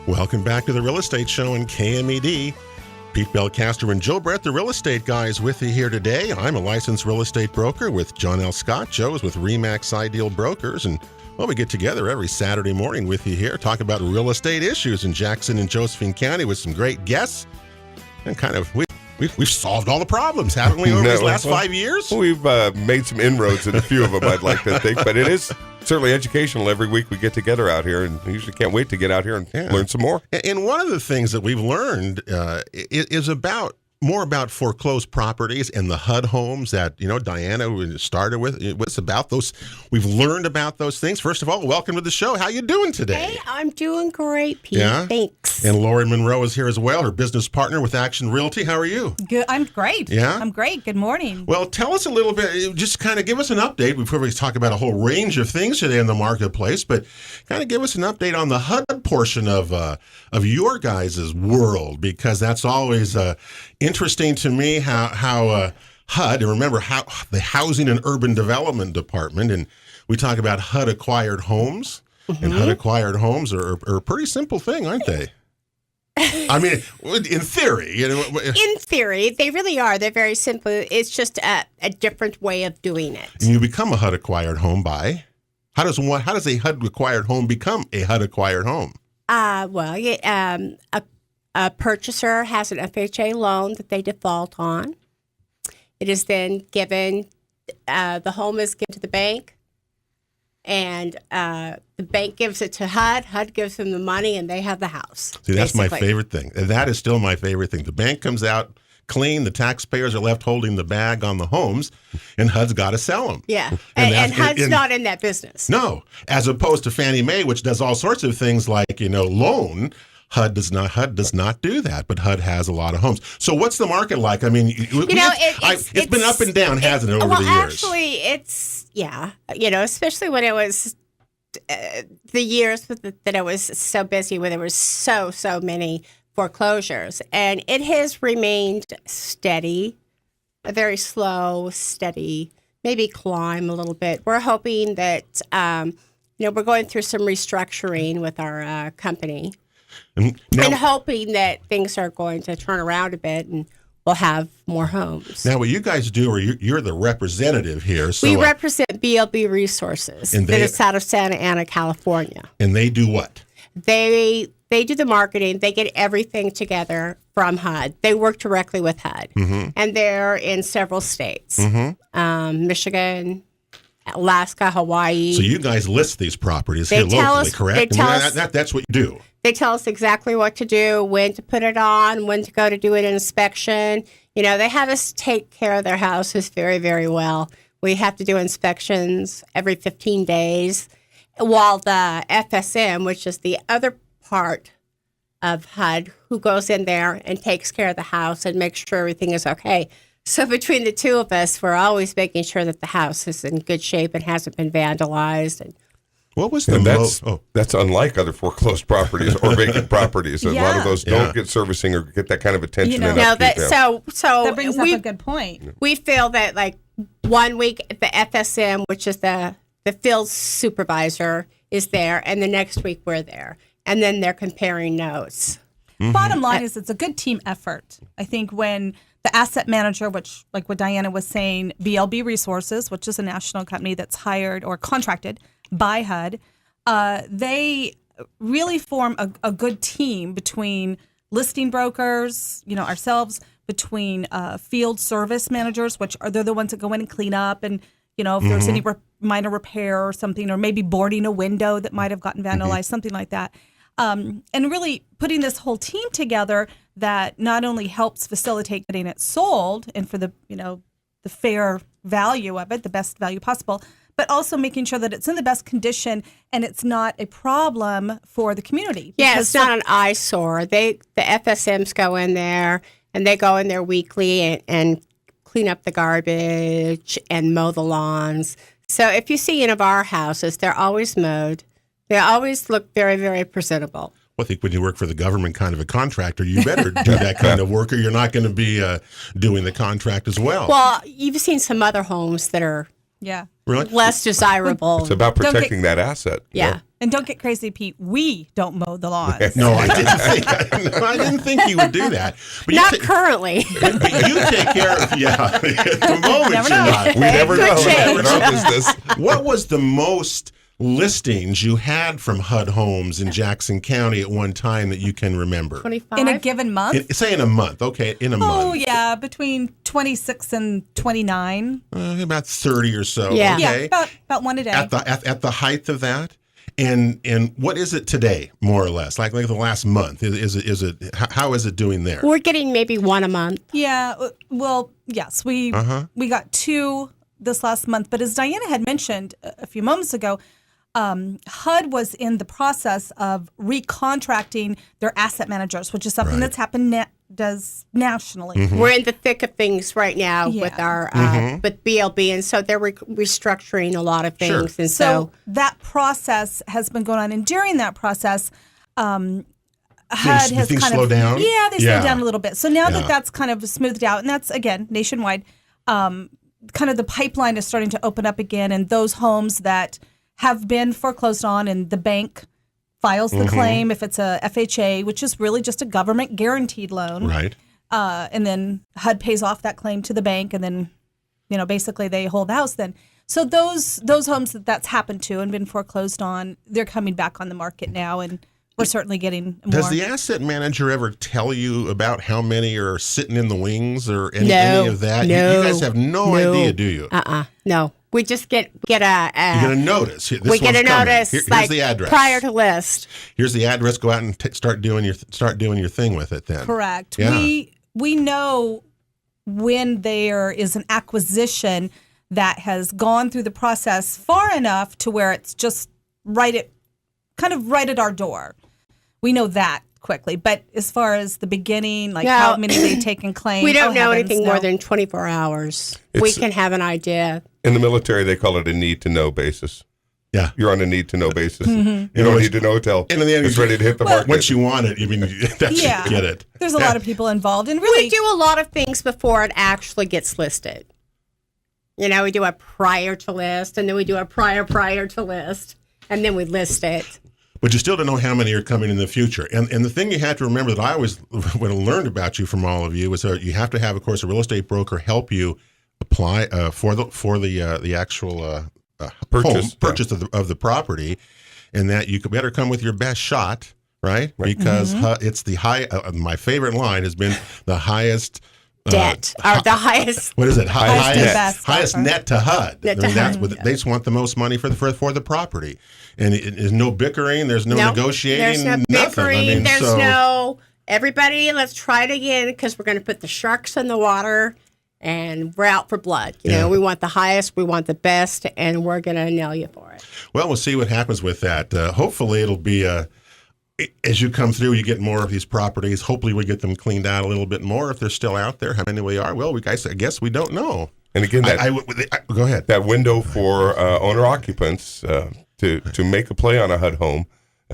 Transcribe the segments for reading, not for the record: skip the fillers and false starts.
Welcome back to the Real Estate Show in KMED. Pete Belcastro and Joe Brett, the real estate guys, with you here today. I'm a licensed real estate broker with John L. Scott. Joe is with Remax Ideal Brokers. And, well, we get together every Saturday morning with you here, talk about real estate issues in Jackson and Josephine County with some great guests. And kind of, we've solved all the problems, haven't we, over these last 5 years? We've made some inroads in a few of them, I'd like to think. But it is certainly educational every week we get together out here, and we usually can't wait to get out here and learn some more. And one of the things that we've learned is more about foreclosed properties and the HUD homes that, Diana started with. What's about those? We've learned about those things. First of all, welcome to the show. How you doing today? Hey, I'm doing great, Pete. Yeah? Thanks. And Lori Munroe is here as well, her business partner with Action Realty. How are you? Good. I'm great. Yeah? I'm great. Good morning. Well, tell us a little bit, just kind of give us an update before we talk about a whole range of things today in the marketplace, but kind of give us an update on the HUD portion of your guys' world, because that's always interesting to me how HUD, and remember how the Housing and Urban Development Department, and we talk about HUD Acquired Homes, and HUD Acquired Homes are a pretty simple thing, aren't they? I mean, in theory. In theory, they really are. They're very simple. It's just a different way of doing it. And you become a HUD Acquired Home by, how does a HUD Acquired Home become a HUD Acquired Home? A purchaser has an FHA loan that they default on. It is then given, the home is given to the bank, and the bank gives it to HUD. HUD gives them the money, and they have the house. See, that's my favorite thing. And that is still my favorite thing. The bank comes out clean. The taxpayers are left holding the bag on the homes, and HUD's got to sell them. Yeah, and HUD's not in that business. No, as opposed to Fannie Mae, which does all sorts of things like, loan. HUD does not do that, but HUD has a lot of homes. So what's the market like? I mean, it's been up and down, hasn't it, over the years? Well, actually, especially when it was the years that I was so busy, when there was so many foreclosures. And it has remained steady, a very slow, steady, maybe climb a little bit. We're hoping that, we're going through some restructuring with our company. And hoping that things are going to turn around a bit and we'll have more homes. Now, what you guys do, or you're the representative here. So we represent BLB Resources, that is out of Santa Ana, California. And they do what? They do the marketing. They get everything together from HUD. They work directly with HUD. Mm-hmm. And they're in several states, Michigan, Alaska, Hawaii. So you guys list these proproperties here locally, correct? That's what you do. They tell us exactly what to do, when to put it on, when to go to do an inspection. They have us take care of their houses very, very well. We have to do inspections every 15 days, while the FSM, which is the other part of HUD, who goes in there and takes care of the house and makes sure everything is okay. So between the two of us, we're always making sure that the house is in good shape and hasn't been vandalized. And what was the that's unlike other foreclosed properties or vacant properties. A lot of those don't get servicing or get that kind of attention. So that brings up a good point. We feel that, like, 1 week the FSM, which is the field supervisor, is there, and the next week we're there, and then they're comparing notes. Mm-hmm. Bottom line is, it's a good team effort. I think when the asset manager, which, like what Diana was saying, BLB Resources, which is a national company that's hired or contracted by HUD, they really form a good team between listing brokers, ourselves, between field service managers, which they're the ones that go in and clean up, and if there's any minor repair or something, or maybe boarding a window that might have gotten vandalized, something like that. And really putting this whole team together that not only helps facilitate getting it sold and for the fair value of it, the best value possible, but also making sure that it's in the best condition and it's not a problem for the community. Yeah, it's not an eyesore. The FSMs go in there, and they go in there weekly and clean up the garbage and mow the lawns. So if you see any of our houses, they're always mowed. They always look very, very presentable. Well, I think when you work for the government, kind of a contractor, you better do that kind of work, or you're not going to be doing the contract as well. Well, you've seen some other homes that are Yeah. Really? Less desirable. It's about protecting that asset. Yeah. And don't get crazy, Pete. We don't mow the lawns. No, I didn't think you would do that. But Not currently. But you take care of, at the moment Never you're know. not. We never know. change. In our business. What was the most listings you had from HUD Homes in Jackson County at one time that you can remember? 25. In a given month? Say in a month. Okay, in a month. Oh, yeah, between 26 and 29. About 30 or so. Yeah. Okay. Yeah, about one a day. At the height of that. And what is it today, more or less? Like the last month, is it? How is it doing there? We're getting maybe one a month. Yeah, well, yes, we got 2 this last month. But as Diana had mentioned a few moments ago, HUD was in the process of recontracting their asset managers, which is something that's happened does nationally. Mm-hmm. We're in the thick of things right now Yeah. with our with BLB, and so they're restructuring a lot of things. Sure. And So that process has been going on, and during that process, HUD has things kind slow of down? Yeah, they Yeah. slowed down a little bit. So now Yeah. that that's kind of smoothed out, and that's again nationwide, kind of the pipeline is starting to open up again, and those homes that have been foreclosed on, and the bank files the claim if it's a FHA, which is really just a government guaranteed loan, Right. and then HUD pays off that claim to the bank, and then basically they hold the house then. So those homes that's happened to and been foreclosed on, they're coming back on the market now, and we're certainly getting more. Does the asset manager ever tell you about how many are sitting in the wings or any No, of that? no, You guys have no idea, do you? No. We just get You get a notice. This we get one's a coming. notice Here's like the address. prior to list. Here's the address. Go out and start doing your thing with it. Then Correct. Yeah. We know when there is an acquisition that has gone through the process far enough to where it's just right at our door. We know that quickly. But as far as the beginning, like No. how many they take and claim, We don't know heavens, anything more no. than 24 hours. We It's- can have an idea. In the military, they call it a need-to-know basis. Yeah. You're on a need-to-know basis. Mm-hmm. You don't need to know till And in the end, it's ready to hit the Well, market. once you want it, that's Yeah. you get it. There's a lot of people involved, and really We do a lot of things before it actually gets listed. We do a prior to list, and then we do a prior to list, and then we list it. But you still don't know how many are coming in the future. And the thing you have to remember that I always would have learned about you from all of you is that you have to have, of course, a real estate broker help you apply for the actual purchase of the property, and that you could better come with your best shot, right? Because it's the high. My favorite line has been the highest. Debt, or the highest. What is it? Highest and best highest offer. net to HUD. Net to That's HUD. what they just want the most money for the property, and there's no bickering. There's no negotiating. There's no nothing. bickering. There's so, no everybody. Let's try it again because we're going to put the sharks in the water, and we're out for blood. Yeah. We want the highest, we want the best, and we're going to nail you for it. Well, we'll see what happens with that. Hopefully, it'll be as you come through, you get more of these properties. Hopefully, we get them cleaned out a little bit more if they're still out there. How many we are? Well, I guess we don't know. And again, Go ahead. that window for owner occupants to make a play on a HUD home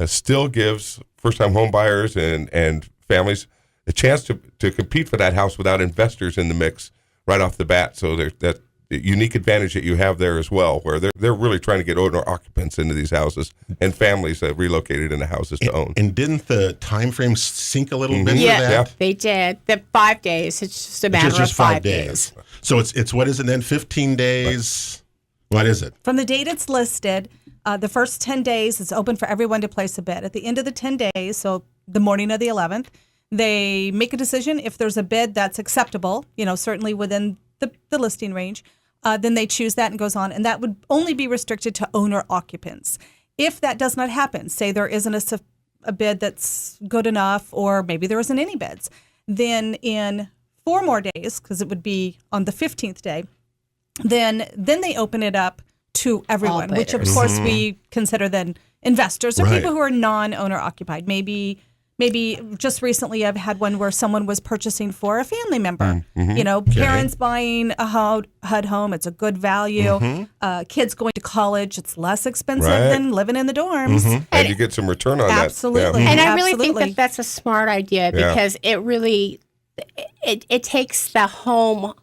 still gives first-time home buyers and families a chance to compete for that house without investors in the mix right off the bat. So there's that unique advantage that you have there as well, where they're really trying to get owner occupants into these houses and families relocated into houses to own. And didn't the time frame sink a little bit for Yeah, that? they did. The 5 days. It's just a matter Just of 5 days. So it's what is it then? 15 days. What is it? from the date it's listed, the first 10 days it's open for everyone to place a bid. At the end of the 10 days, so the morning of the 11th, they make a decision if there's a bid that's acceptable, certainly within the listing range. Then they choose that and goes on, and that would only be restricted to owner occupants. If that does not happen, say there isn't a bid that's good enough, or maybe there isn't any bids, then in 4 more days, because it would be on the 15th day, then they open it up to everyone, which of bidders. course we consider then investors or Right. people who are non-owner occupied. Maybe just recently I've had one where someone was purchasing for a family member. Parents buying a HUD home. It's a good value. Kids going to college. It's less expensive Right. than living in the dorms. And you get some return on Absolutely. that. And I really think Absolutely. that that's a smart idea Yeah. because it really it takes the home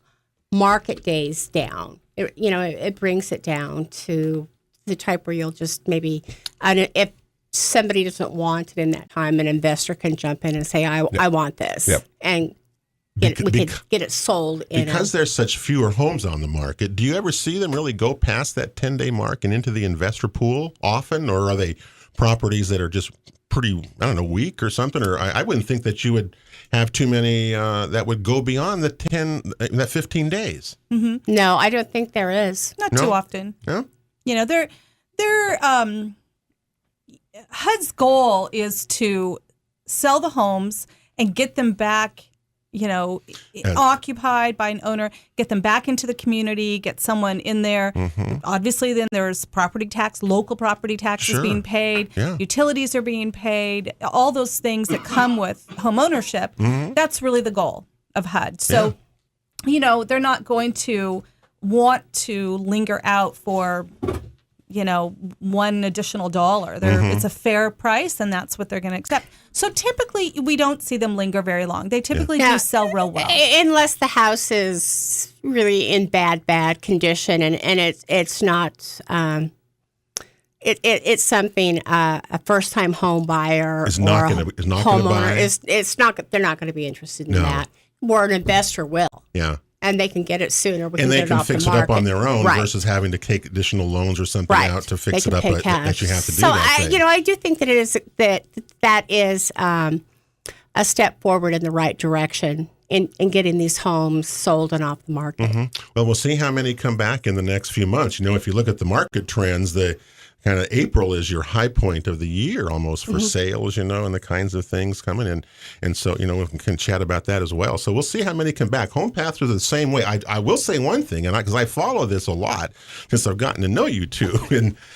market days down. It brings it down to the type where you'll just maybe, if somebody doesn't want it in that time, an investor can jump in and say, I want this. Yep. And we could get it sold. Because there's such fewer homes on the market, do you ever see them really go past that 10-day mark and into the investor pool often? Or are they properties that are just pretty, weak or something? Or I wouldn't think that you would have too many that would go beyond that 15 days. Mm-hmm. No, I don't think there is. Not too often. No? They're HUD's goal is to sell the homes and get them back, occupied by an owner, get them back into the community, get someone in there. Mm-hmm. Obviously, then there's property tax, local property taxes being paid, utilities are being paid, all those things that come with home ownership. Mm-hmm. That's really the goal of HUD. So, they're not going to want to linger out for one additional dollar. It's a fair price, and that's what they're going to accept. So typically, we don't see them linger very long. They typically do sell real well, unless the house is really in bad condition, and it's not. It's something a first time home buyer is not going to homeowner is not. They're not going to be interested in that. Or an investor will. Yeah. And they can get it sooner. And they can fix it up on their own versus having to take additional loans or something out to fix it up that you have to do that. So I do think that it is that is a step forward in the right direction in getting these homes sold and off the market. Mm-hmm. Well, we'll see how many come back in the next few months. If you look at the market trends, the kind of April is your high point of the year almost for sales, and the kinds of things coming in. And so, we can chat about that as well. So we'll see how many come back. Home paths are the same way. I will say one thing, and because I follow this a lot since I've gotten to know you two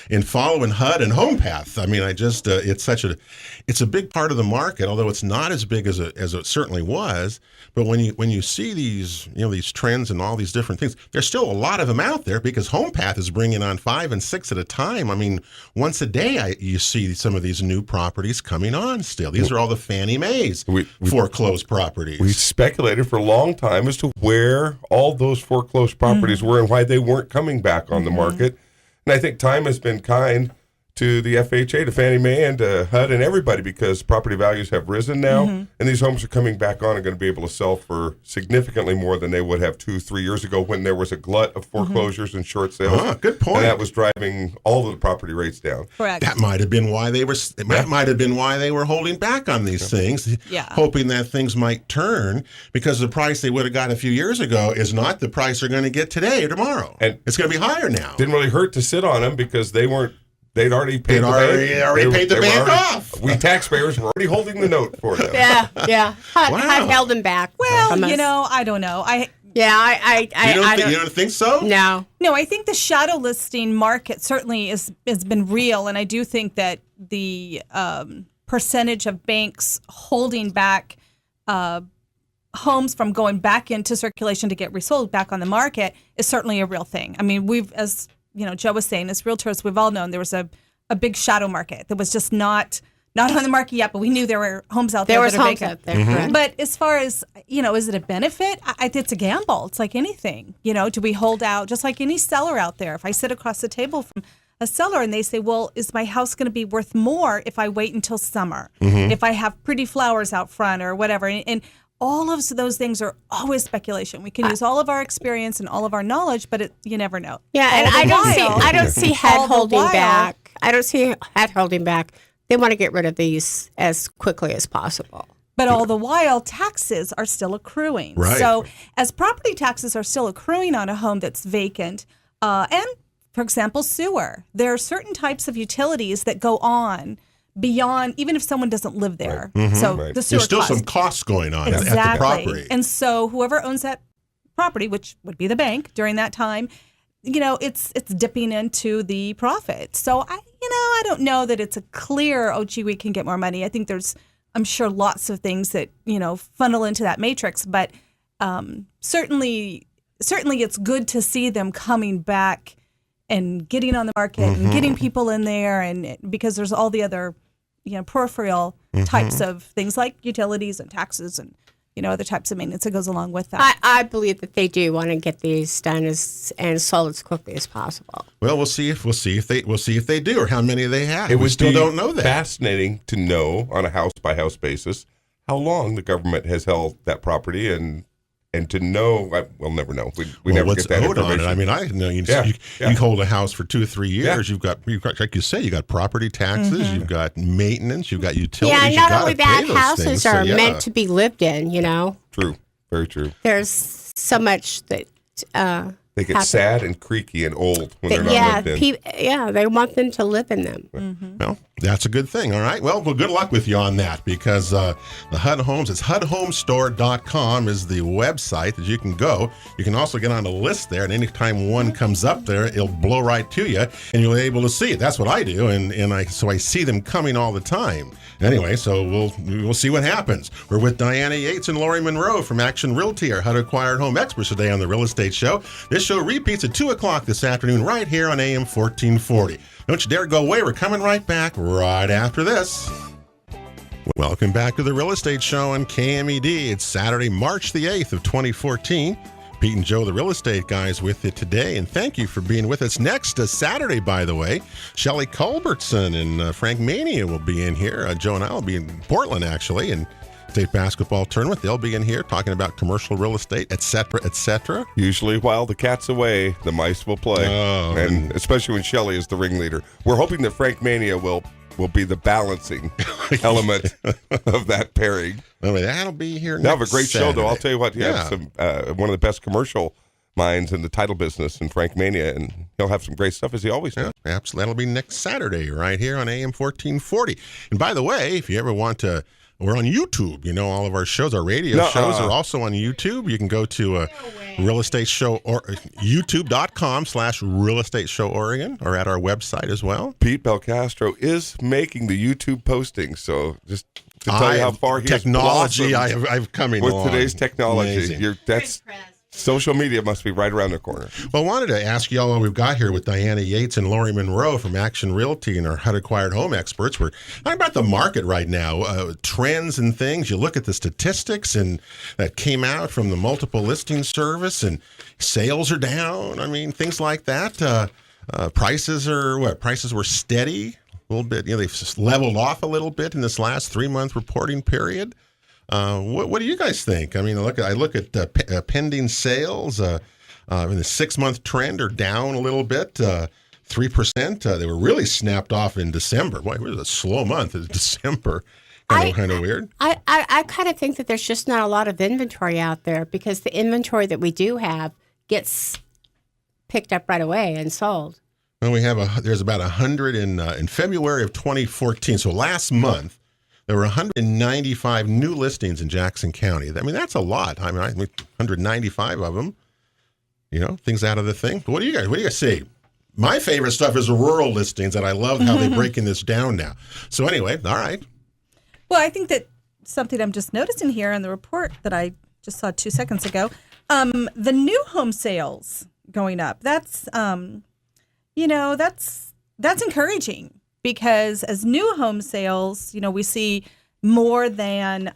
in following HUD and home paths. I mean, it's a big part of the market, although it's not as big as it certainly was. But when you see these, these trends and all these different things, there's still a lot of them out there because home path is bringing on 5 and 6 at a time. I mean, once a day, you see some of these new properties coming on still. These are all the Fannie Mae's foreclosed properties. We speculated for a long time as to where all those foreclosed properties were and why they weren't coming back on the market. And I think time has been kind to the FHA, to Fannie Mae, and to HUD and everybody because property values have risen now, and these homes are coming back on and going to be able to sell for significantly more than they would have 2-3 years ago when there was a glut of foreclosures and short sales. Good point. And that was driving all of the property rates down. Correct. That might have been why they were holding back on these things, hoping that things might turn because the price they would have got a few years ago is not the price they're going to get today or tomorrow. And it's going to be higher now. Didn't really hurt to sit on them because they'd already paid the bank off. We taxpayers were already holding the note for them. Yeah. HUD held them back. Well, I don't know. You don't think so? No, I think the shadow listing market certainly has been real, and I do think that the percentage of banks holding back homes from going back into circulation to get resold back on the market is certainly a real thing. I mean, Joe was saying, as realtors, we've all known there was a big shadow market that was just not on the market yet, but we knew there were homes out there. There was homes out there. But as far as, is it a benefit? It's a gamble. It's like anything. Do we hold out? Just like any seller out there. If I sit across the table from a seller and they say, well, is my house going to be worth more if I wait until summer? If I have pretty flowers out front or whatever? And all of those things are always speculation. We can use all of our experience and all of our knowledge, but you never know. Yeah, and I don't see HUD holding back. I don't see HUD holding back. They want to get rid of these as quickly as possible. But all the while, taxes are still accruing. Right. So as property taxes are still accruing on a home that's vacant, and, for example, sewer, there are certain types of utilities that go on beyond, even if someone doesn't live there. So the sewer There's still some costs going on at the property. And so whoever owns that property, which would be the bank during that time, it's dipping into the profit. So I don't know that it's a clear, we can get more money. I think I'm sure lots of things that, funnel into that matrix, but certainly it's good to see them coming back and getting on the market and getting people in there, and because there's all the other peripheral types of things like utilities and taxes and other types of maintenance that goes along with that. I believe that they do want to get these done and sold as quickly as possible. Well, we'll see if they do, or how many they have. It We would still be don't know that. fascinating to know on a house by house basis how long the government has held that property, and to know, we'll never know. We never what's get that owed on information. it? I mean, I know you Yeah. hold a house for 2 or 3 years. Yeah. You've got, like you say, you got property taxes, you've got maintenance, you've got utilities. Yeah, you not gotta only pay that, those houses things, are so, meant to be lived in. True, very true. There's so much that They get happens. sad and creaky and old when they're not lived in. They want them to live in them. Well, that's a good thing. All right. Well, good luck with you on that, because the HUD Homes, it's HUDHomestore.com is the website that you can go. You can also get on a list there, and anytime one comes up there, it'll blow right to you, and you'll be able to see it. That's what I do, and I see them coming all the time. Anyway, so we'll see what happens. We're with Diana Yates and Lori Munroe from Action Realty, our HUD Acquired Home experts today on the Real Estate Show. This show repeats at 2 o'clock this afternoon right here on AM 1440. Don't you dare go away. We're coming right back right after this. Welcome back to the Real Estate Show on KMED. It's Saturday, March the 8th of 2014. Pete and Joe, the real estate guys, with you today, and thank you for being with us. Next Saturday, by the way, Shelley Culbertson and Frank Mania will be in here. Joe and I will be in Portland, actually, and state basketball tournament. They'll be in here talking about commercial real estate, et cetera, et cetera. Usually while the cat's away, the mice will play. Oh, and especially when Shelley is the ringleader. We're hoping that Frank Mania will be the balancing element of that pairing. I mean, that'll be here They'll have a next great show, though. I'll Saturday. tell you what, you Yeah. have some one of the best commercial minds in the title business in Frank Mania, and he'll have some great stuff, as he always does. Yeah, absolutely. That'll be next Saturday right here on AM 1440. And by the way, if you ever want to, we're on YouTube. All of our shows, our radio shows are also on YouTube. You can go to Real Estate Show or youtube.com/Real Estate Show Oregon, or at our website as well. Pete Belcastro is making the YouTube posting, so just to tell you how far he has technology blossomed I've coming with along. today's technology. Amazing. That's social media must be right around the corner. Well, I wanted to ask you all what we've got here with Diana Yates and Lori Munroe from Action Realty and our HUD Acquired Home experts. We're talking about the market right now, trends and things. You look at the statistics and that came out from the multiple listing service, and sales are down. I mean, things like that. Prices were steady a little bit. They've leveled off a little bit in this last 3-month reporting period. What do you guys think? I mean, I look at pending sales. In the 6-month trend are down a little bit, 3%. They were really snapped off in December. Boy, it was a slow month in December. Kind of weird. I kind of think that there's just not a lot of inventory out there, because the inventory that we do have gets picked up right away and sold. Well, there's about 100 in February of 2014. So last month, there were 195 new listings in Jackson County. I mean, that's a lot. I mean, 195 of them. Things out of the thing. But what do you guys see? My favorite stuff is the rural listings, and I love how they're breaking this down now. So anyway, all right. Well, I think that something I'm just noticing here in the report that I just saw 2 seconds ago, the new home sales going up. That's that's encouraging, because as new home sales, we see more than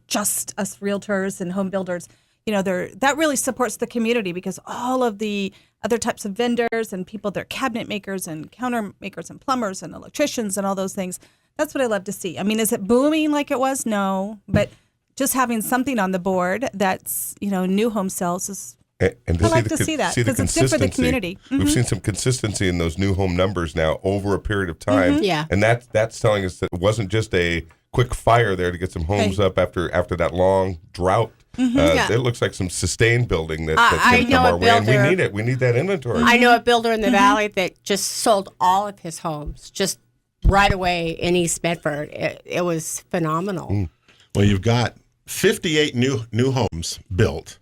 just us realtors and home builders. That really supports the community, because all of the other types of vendors and people, they're cabinet makers and counter makers and plumbers and electricians and all those things. That's what I love to see. I mean, is it booming like it was? No, but just having something on the board that's, new home sales is, And I like to see that, because it's good for the community. We've seen some consistency in those new home numbers now over a period of time. Yeah. And that's telling us that it wasn't just a quick fire there to get some homes up after that long drought. Yeah. It looks like some sustained building that's I going to know come a our way. And we builder- need it. We need that inventory. I know a builder in the valley that just sold all of his homes just right away in East Medford. It was phenomenal. Well, you've got 58 new homes built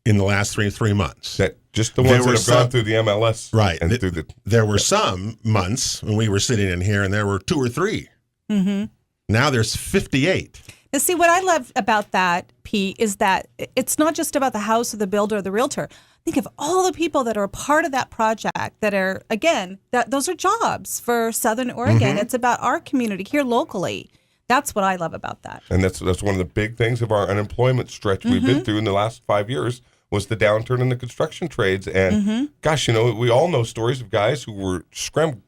in the last three months. That just the ones There that have were gone some- through the MLS. Right. And through the There were some months when we were sitting in here and there were 2 or 3. Mm-hmm. Now there's 58. Now, see, what I love about that, Pete, is that it's not just about the house or the builder or the realtor. Think of all the people that are a part of that project that are, again, those are jobs for Southern Oregon. It's about our community here locally. That's what I love about that. And that's one of the big things of our unemployment stretch we've been through in the last 5 years was the downturn in the construction trades. And gosh, we all know stories of guys who were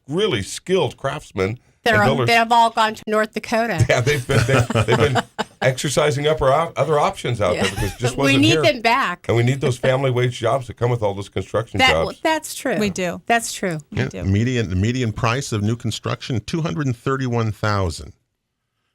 really skilled craftsmen. They have all gone to North Dakota. Yeah, they've been exercising other options out there because it just wasn't we need here. them back. And we need those family wage jobs that come with all those construction jobs. That's true. We do. That's true. We do. The median price of new construction, $231,000,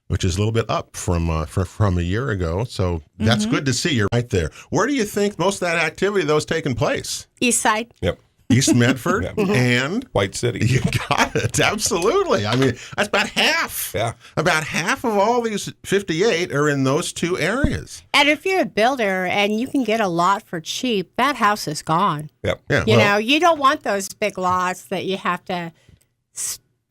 which is a little bit up from a year ago. So that's good to see. You're right there. Where do you think most of that activity though is taking place? East Side. Yep. East Medford and White City. You got it. Absolutely. I mean, that's about half. Yeah. About half of all these 58 are in those two areas. And if you're a builder and you can get a lot for cheap, that house is gone. Yep. Yeah. You don't want those big lots that you have to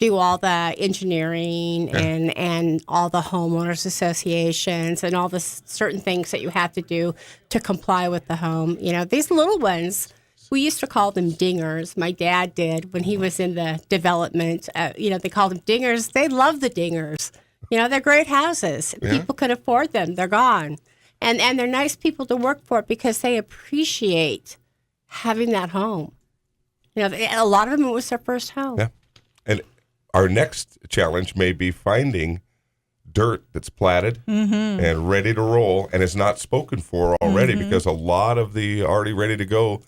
do all the engineering and all the homeowners associations and all the certain things that you have to do to comply with the home. These little ones, we used to call them dingers. My dad did when he was in the development. They called them dingers. They love the dingers. They're great houses. Yeah. People can afford them. They're gone. And they're nice people to work for because they appreciate having that home. A lot of them, it was their first home. Yeah. And our next challenge may be finding dirt that's platted and ready to roll and is not spoken for already because a lot of the already ready to go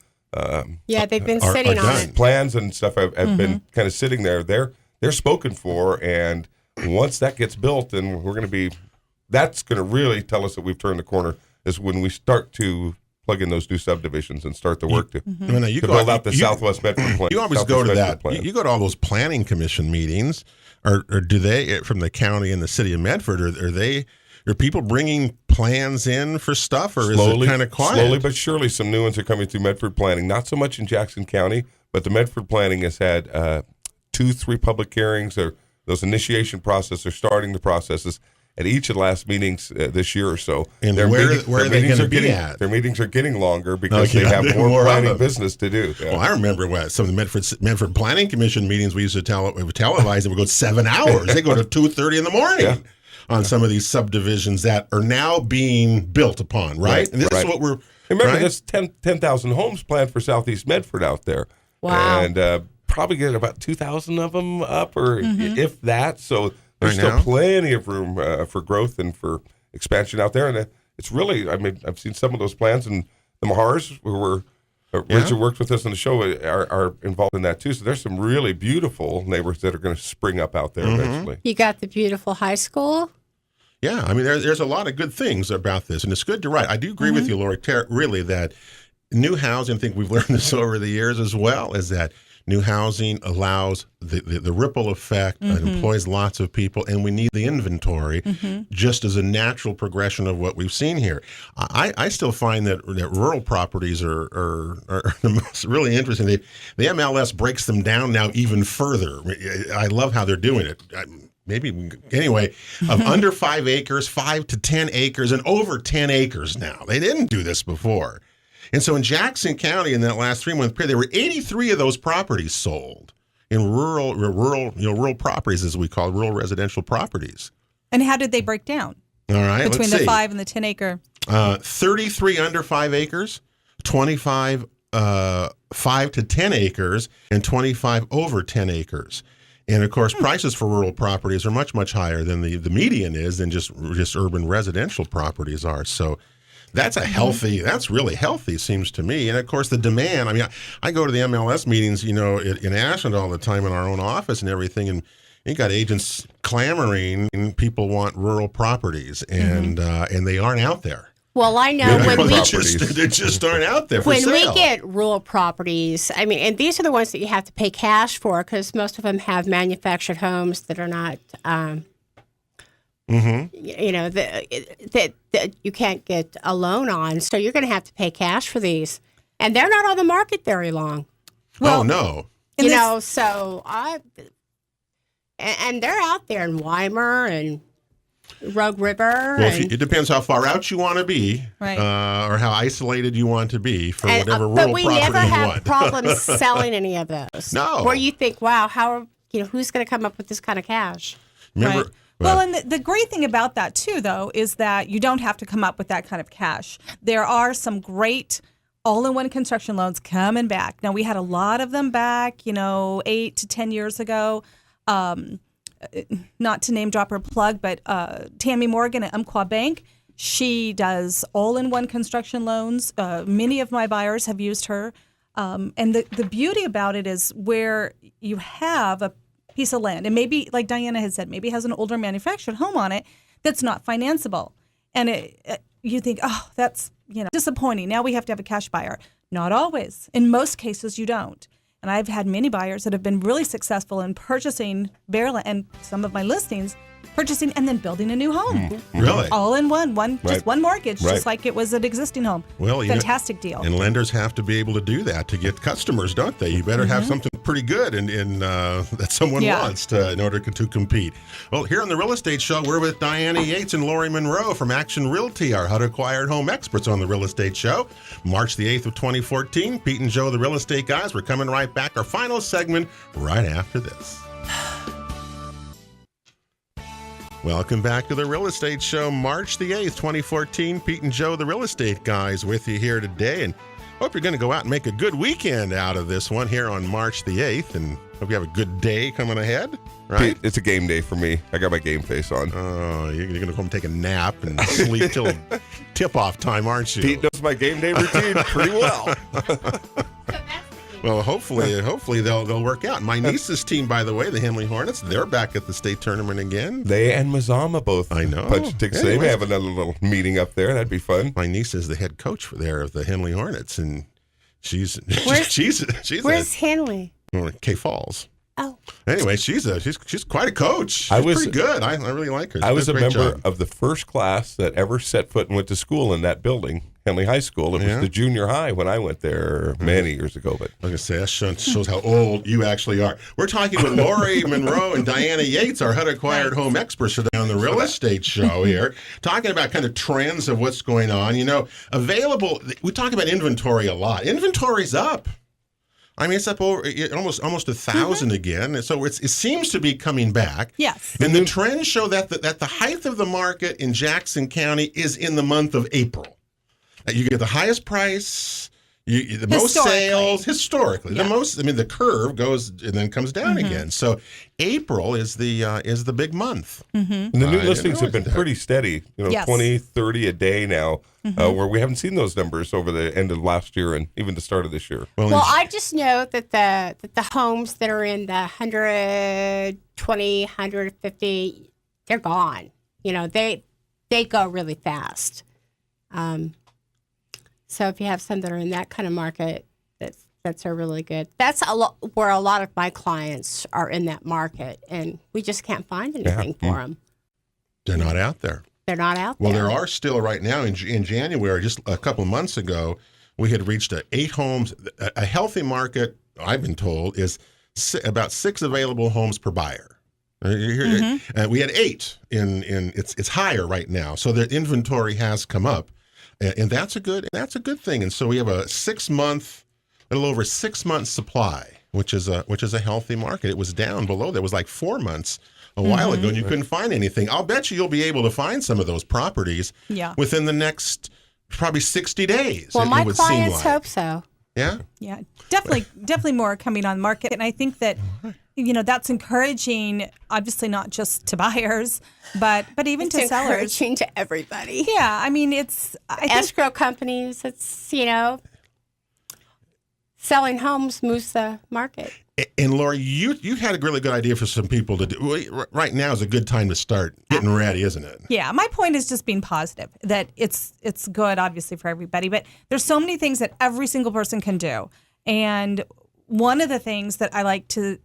they've been sitting on it. plans and stuff have been kind of sitting there. They're spoken for, and once that gets built, then that's going to really tell us that we've turned the corner. Is when we start to plug in those new subdivisions and start the work to build out the Southwest Medford plan. You always go to that. You go to all those planning commission meetings, or do they from the county and the city of Medford? Are people bringing plans in for stuff, or is it kind of quiet? Slowly but surely, some new ones are coming through Medford Planning. Not so much in Jackson County, but the Medford Planning has had 2-3 public hearings. Those initiation processes are starting the processes at each of the last meetings this year or so. And where are they going to be at? Their meetings are getting longer because they have more planning business to do. Yeah. Well, I remember some of the Medford Planning Commission meetings we used to televise, and we go 7 hours. They go to 2:30 in the morning. On some of these subdivisions that are now being built upon, right? And this is what we're... Remember, there's 10,000 homes planned for Southeast Medford out there. Wow. And probably get about 2,000 of them up, or if that. So there's Right still now? plenty of room for growth and for expansion out there. And it's really, I've seen some of those plans, and the Mahars, who were... Richard worked with us on the show, are involved in that too. So there's some really beautiful neighborhoods that are going to spring up out there eventually. You got the beautiful high school. Yeah, I mean, there's a lot of good things about this, and it's good to write. I do agree with you, Lori, really, that new housing, I think we've learned this over the years as well, is that new housing allows the ripple effect and employs lots of people, and we need the inventory just as a natural progression of what we've seen here. I still find that rural properties are the most really interesting. The MLS breaks them down now even further. I love how they're doing it. Of under 5 acres, 5 to 10 acres, and over 10 acres now. They didn't do this before. And so in Jackson County in that last 3-month period, there were 83 of those properties sold in rural properties, as we call rural residential properties. And how did they break down? All right, between let's the see. 5 and the 10 acre? 33 under 5 acres, 25 5 to 10 acres, and 25 over 10 acres. And of course, prices for rural properties are much, much higher than the median is than just urban residential properties are. So that's that's really healthy, seems to me. And of course, the demand, I go to the MLS meetings, in Ashland all the time in our own office and everything. And you got agents clamoring, and people want rural properties, and they aren't out there. Well, I know when they just aren't out there for when sale. we get rural properties, and these are the ones that you have to pay cash for because most of them have manufactured homes that are not, that you can't get a loan on. So you're going to have to pay cash for these, and they're not on the market very long. Well, no. And they're out there in Weimar and Rogue River. Well, it depends how far out you want to be, Right. Or how isolated you want to be for whatever rural property you want. But we never have problems selling any of those. No. Where you think, wow, who's going to come up with this kind of cash? Remember, Right. Well, and the great thing about that too, though, is that you don't have to come up with that kind of cash. There are some great all-in-one construction loans coming back. Now, we had a lot of them back, 8 to 10 years ago. Not to name drop or plug, but Tammy Morgan at Umpqua Bank, she does all-in-one construction loans. Many of my buyers have used her. And the beauty about it is where you have a piece of land, and maybe, like Diana has said, maybe has an older manufactured home on it that's not financeable. And you think, oh, that's disappointing. Now we have to have a cash buyer. Not always. In most cases, you don't. And I've had many buyers that have been really successful in purchasing bare land, and some of my listings, purchasing and then building a new home. Really? All in one Right. just one mortgage, Right. just like it was an existing home. Well, Fantastic deal. And lenders have to be able to do that to get customers, don't they? You better have something pretty good in that someone wants in order to compete. Well, here on the Real Estate Show, we're with Diana Yates and Lori Munroe from Action Realty, our HUD Acquired Home experts on the Real Estate Show. March the 8th of 2014, Pete and Joe, the Real Estate Guys. We're coming right back. Our final segment right after this. Welcome back to the Real Estate Show, March the 8th, 2014. Pete and Joe, the Real Estate Guys, with you here today. And hope you're going to go out and make a good weekend out of this one here on March the 8th. And hope you have a good day coming ahead, right? It's a game day for me. I got my game face on. Oh, you're going to go home and take a nap and sleep till tip-off time, aren't you? Pete knows my game day routine pretty well. Well, hopefully they'll work out. My niece's team, by the way, the Henley Hornets, they're back at the state tournament again. They and Mazama both. I know. Punch tickets. They may have another little meeting up there. That'd be fun. My niece is the head coach there of the Henley Hornets, and she's Where's Henley? K Falls. Oh. Anyway, she's quite a coach. She's pretty good. I really like her. I was a Great member job. of the first class that ever set foot and went to school in that building, Henley High School. It was the junior high when I went there many years ago. But I was going to say, that shows how old you actually are. We're talking with Lori Munroe and Diana Yates, our HUD Acquired Home experts today on the Real Estate Show here, talking about kind of trends of what's going on. Available, we talk about inventory a lot. Inventory's up. I mean, it's up over almost 1,000 again. And so it seems to be coming back. Yes. And the trends show that the height of the market in Jackson County is in the month of April. You get the highest price, the most sales historically. Yeah. The curve goes and then comes down again. So April is the big month. and the new listings have been pretty steady. 20, 30 a day now, where we haven't seen those numbers over the end of last year and even the start of this year. Well, I just know that the homes that are in the 120, 150, they're gone. They go really fast. So if you have some that are in that kind of market, that's a really good. That's where a lot of my clients are in that market, and we just can't find anything for them. They're not out there. They're not out Well, there. there are still right now in January, just a couple of months ago, we had reached 8 homes. A healthy market, I've been told, is about 6 available homes per buyer. We had 8 in it's higher right now. So the inventory has come up, and that's a good thing. And so we have a little over 6 months supply, which is a healthy market. It was down below. There was like 4 months a while ago, and you couldn't find anything. I'll bet you'll be able to find some of those properties within the next probably 60 days. Well, my it would clients seem like. hope so. Yeah? Yeah, definitely more coming on market. And I think that, that's encouraging, obviously not just to buyers, but even It's to sellers. encouraging to everybody. Yeah, I mean, I think Escrow companies, it's, selling homes moves the market. And Lori, you had a really good idea for some people to do. Right now is a good time to start getting ready, isn't it? Yeah, my point is just being positive, that it's good, obviously, for everybody, but there's so many things that every single person can do. And one of the things that I like to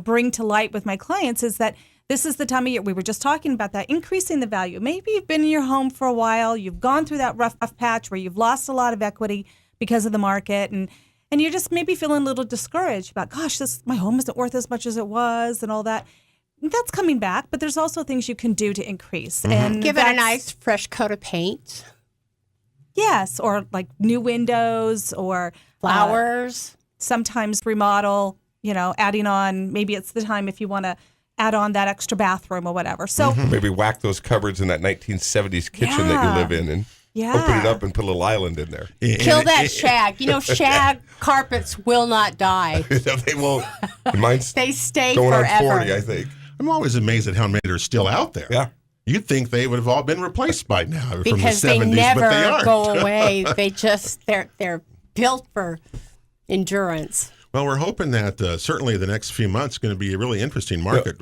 bring to light with my clients is that this is the time of year, we were just talking about that, increasing the value. Maybe you've been in your home for a while, you've gone through that rough patch where you've lost a lot of equity because of the market, and you're just maybe feeling a little discouraged about, gosh, my home isn't worth as much as it was and all that. That's coming back, but there's also things you can do to increase. And Give it a nice fresh coat of paint. Yes, or like new windows or Flowers. Sometimes remodel, adding on, maybe it's the time if you want to add on that extra bathroom or whatever. So Maybe whack those cupboards in that 1970s kitchen that you live in and open it up and put a little island in there. Kill that shag. Shag carpets will not die. They won't. Mine's They stay going forever. on 40, I think. I'm always amazed at how many are still out there. Yeah. You'd think they would have all been replaced by now Because from the 70s, they never but they aren't. go away. They're built for endurance. Well, we're hoping that certainly the next few months is going to be a really interesting market.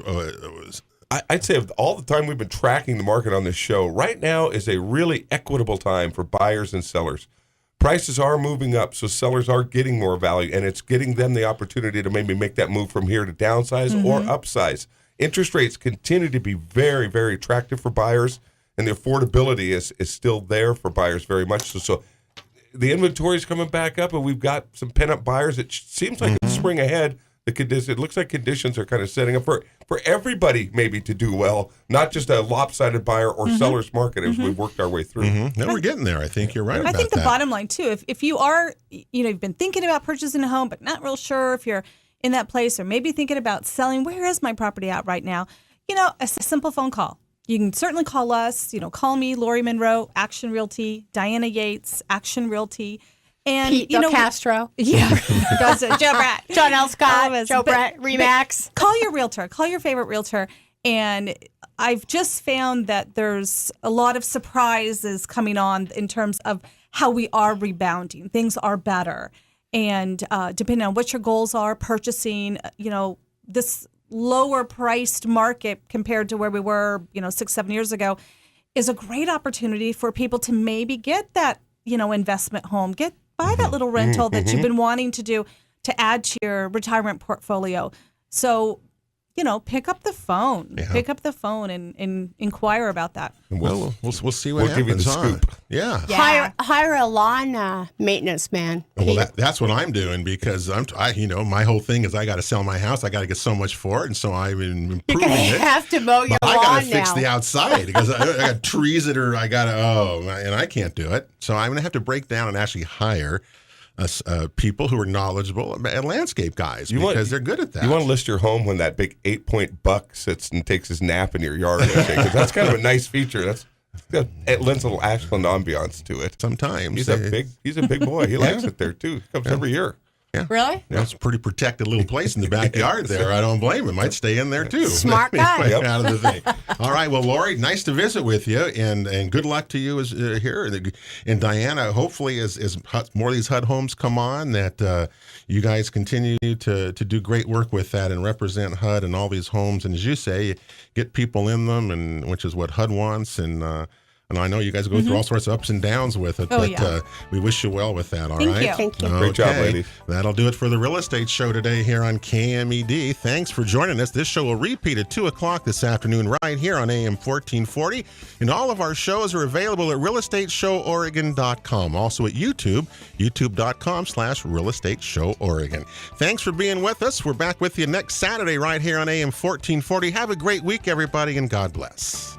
I'd say of all the time we've been tracking the market on this show, right now is a really equitable time for buyers and sellers. Prices are moving up, so sellers are getting more value, and it's getting them the opportunity to maybe make that move from here to downsize or upsize. Interest rates continue to be very, very attractive for buyers, and the affordability is still there for buyers very much. So the inventory is coming back up, and we've got some pent-up buyers. It seems like it's spring ahead. It looks like conditions are kind of setting up for everybody maybe to do well, not just a lopsided buyer or seller's market as we've worked our way through. No, we're getting there. I think you're right about I think the that. bottom line too, if you are, you've been thinking about purchasing a home, but not real sure if you're in that place, or maybe thinking about selling, where is my property at right now? A simple phone call. You can certainly call us, call me, Lori Munroe, Action Realty, Diana Yates, Action Realty. And Pete Belcastro. Yeah. Goes to Joe Bratt. John L. Scott, Always. Joe Bratt, Remax. Call your realtor. Call your favorite realtor. And I've just found that there's a lot of surprises coming on in terms of how we are rebounding. Things are better. And depending on what your goals are, purchasing, this lower priced market compared to where we were, 6-7 years ago is a great opportunity for people to maybe get that, investment home, buy that little rental that you've been wanting to do to add to your retirement portfolio. So, pick up the phone. Yeah. Pick up the phone and inquire about that. And we'll see what We'll give you happens. the huh? scoop. Yeah. Hire a lawn maintenance man. Well, that's what I'm doing because my whole thing is I got to sell my house. I got to get so much for it, and so I'm improving You're gonna it. have to mow your But I lawn got to fix now. the outside because I got trees that are and I can't do it. So I'm going to have to break down and actually hire people who are knowledgeable and landscape guys because they're good at that. You want to list your home when that big 8-point buck sits and takes his nap in your yard, because that's kind of a nice feature. It lends a little Ashland ambiance to it. Sometimes He's a big boy. He likes it there too. He comes every year. Really? That's a pretty protected little place in the backyard there. I don't blame him. Might stay in there too. Smart guy. Anyway, out of the thing. All right. Well, Lori, nice to visit with you, and good luck to you here. And Diana, hopefully, as more of these HUD homes come on, that you guys continue to do great work with that and represent HUD and all these homes. And as you say, get people in them, and which is what HUD wants. And I know you guys go through all sorts of ups and downs with it, we wish you well with that, all right? Thank you. Thank you. Great job, ladies. That'll do it for the Real Estate Show today here on KMED. Thanks for joining us. This show will repeat at 2 o'clock this afternoon right here on AM 1440. And all of our shows are available at realestateshoworegon.com. Also at YouTube, youtube.com/realestateshoworegon. Thanks for being with us. We're back with you next Saturday right here on AM 1440. Have a great week, everybody, and God bless.